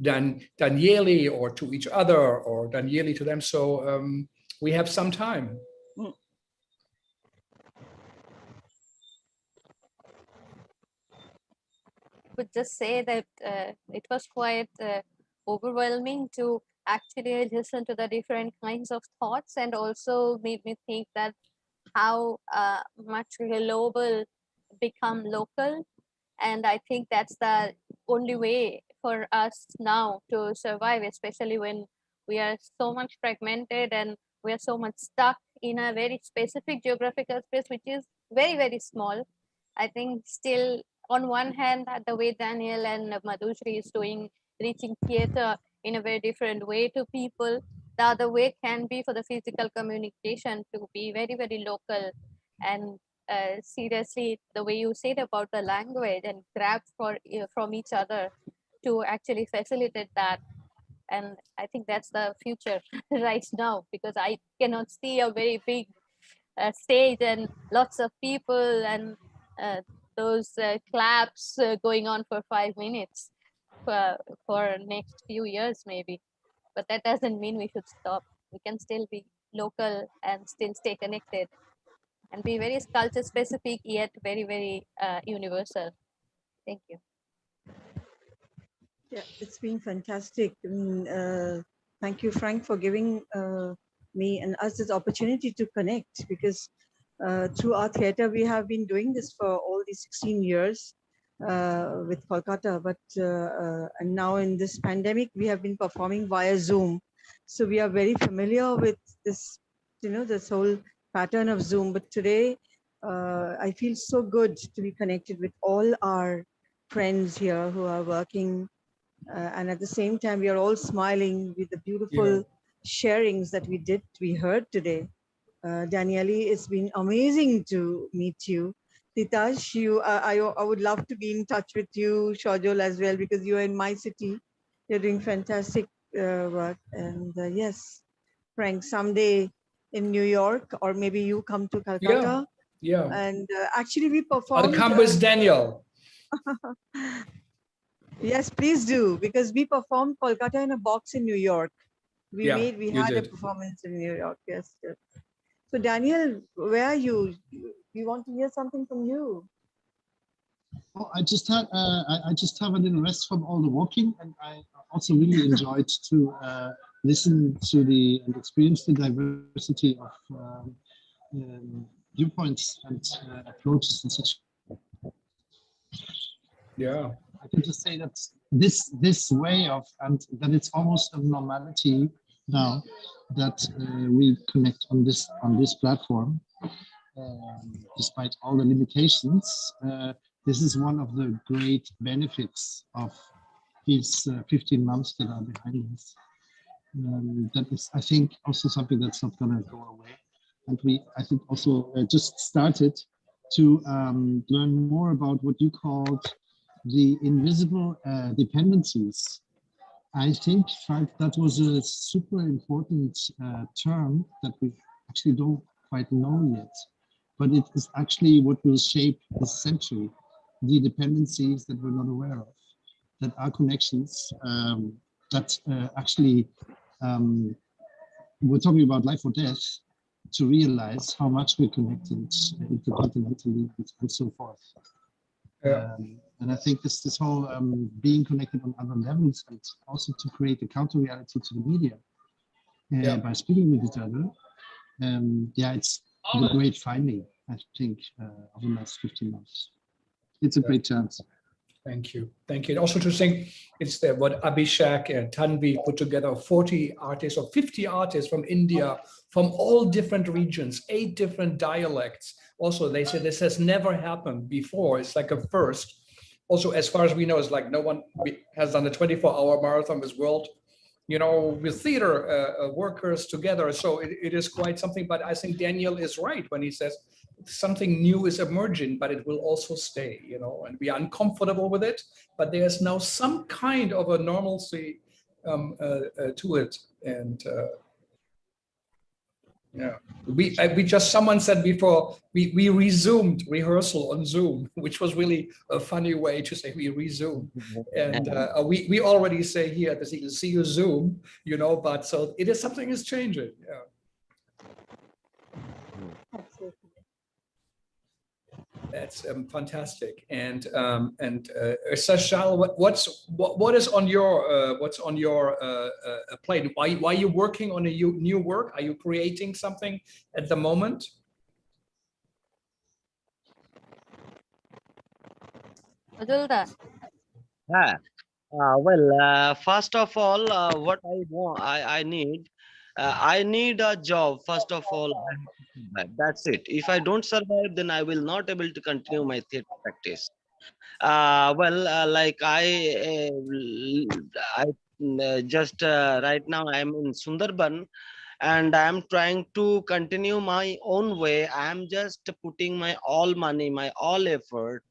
Daniely, or to each other, or Daniely to them. So we have some time. Would just say that it was quite overwhelming to actually listen to the different kinds of thoughts, and also made me think that how much global become local. And I think that's the only way for us now to survive, especially when we are so much fragmented and we are so much stuck in a very specific geographical space, which is very, very small. I think still, on one hand, the way Daniel and Madhusree is doing, reaching theater in a very different way to people. The other way can be for the physical communication to be very, very local. And seriously, the way you said about the language and grab from each other to actually facilitate that. And I think that's the future right now, because I cannot see a very big stage and lots of people and those claps going on for 5 minutes for next few years maybe. But that doesn't mean we should stop. We can still be local and still stay connected and be very culture specific, yet very, very universal. Thank you. Yeah, it's been fantastic. I mean, thank you, Frank, for giving me and us this opportunity to connect, because through our theater, we have been doing this for all these 16 years with Kolkata, but and now in this pandemic, we have been performing via Zoom. So we are very familiar with this, you know, this whole pattern of Zoom. But today, I feel so good to be connected with all our friends here who are working. And at the same time, we are all smiling with the beautiful sharings that we heard today. Daniely, it's been amazing to meet you. Titas, I would love to be in touch with you, Sajal, as well, because you are in my city. You're doing fantastic work. And yes, Frank, someday in New York, or maybe you come to Calcutta. Yeah. And actually, we performed. I'll come with Daniel. Yes, please do, because we performed Kolkata in a box in New York. We had a performance in New York. Yes. So Daniel, where are you? We want to hear something from you. Oh, I just have a little rest from all the walking, and I also really enjoyed to listen to and experience the diversity of viewpoints and approaches and such. Yeah. I can just say that this way of, and that it's almost a normality now that we connect on this platform. despite all the limitations, this is one of the great benefits of these 15 months that are behind us. That is, I think, also something that's not going to go away. And we, I think, also just started to learn more about what you called the invisible dependencies. I think, Frank, that was a super important term that we actually don't quite know yet, but it is actually what will shape this century, the dependencies that we're not aware of, that are connections that actually, we're talking about life or death, to realize how much we're connected intercontinentally and so forth. Yeah. And I think this whole being connected on other levels, and also to create a counter reality to the media by speaking with each other. Yeah, it's the great finding, I think, of the last 15 months. It's a great chance. Thank you. Thank you. And also to think, it's what Abhishek and Tanvi put together, 40 artists or 50 artists from India, from all different regions, 8 different dialects. Also, they say this has never happened before. It's like a first. Also, as far as we know, it's like no one has done a 24-hour marathon with world, with theater workers together. So it is quite something, but I think Daniel is right when he says something new is emerging, but it will also stay, and we are uncomfortable with it, but there's now some kind of a normalcy to it. And yeah, we just, someone said before, we resumed rehearsal on Zoom, which was really a funny way to say we resumed. And we already say here at the see you Zoom, but so it is, something is changing. Yeah. That's fantastic. And Sajal, what is on your plate? Why are you working on a new work? Are you creating something at the moment? Dutta. Well, first of all, what I want, I need a job. First of all, I have to survive. That's it. If I don't survive, then I will not able to continue my theatre practice. Like just right now I'm in Sundarban, and I'm trying to continue my own way. I'm just putting my all money, my all effort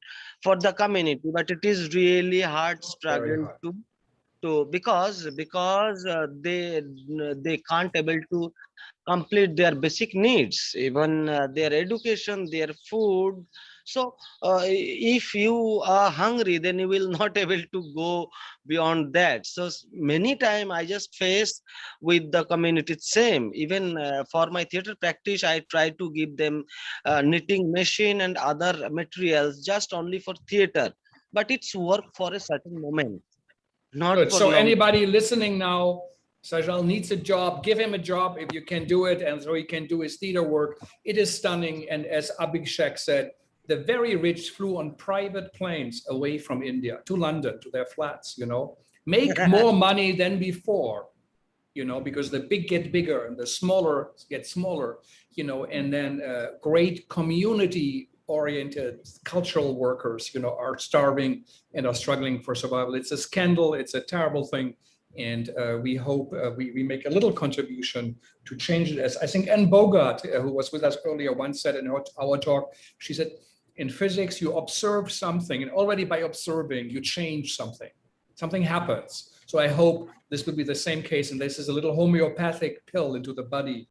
for the community, but it is really hard Very struggle hard. to because they can't able to complete their basic needs, even their education, their food. So if you are hungry, then you will not able to go beyond that. So many time I just face with the community same. Even for my theater practice, I try to give them knitting machine and other materials just only for theater, but it's work for a certain moment, not Good. for So long. anybody listening now, Sajal needs a job, give him a job if you can do it, and so he can do his theater work. It is stunning. And as Abhishek said, the very rich flew on private planes away from India to London, to their flats, make more money than before, because the big get bigger and the smaller get smaller, and then great community oriented cultural workers, are starving and are struggling for survival. It's a scandal. It's a terrible thing. And we hope we make a little contribution to change it. As I think Anne Bogart, who was with us earlier, once said in our talk, she said, in physics, you observe something, and already by observing, you change something. Something happens. So I hope this will be the same case, and this is a little homeopathic pill into the body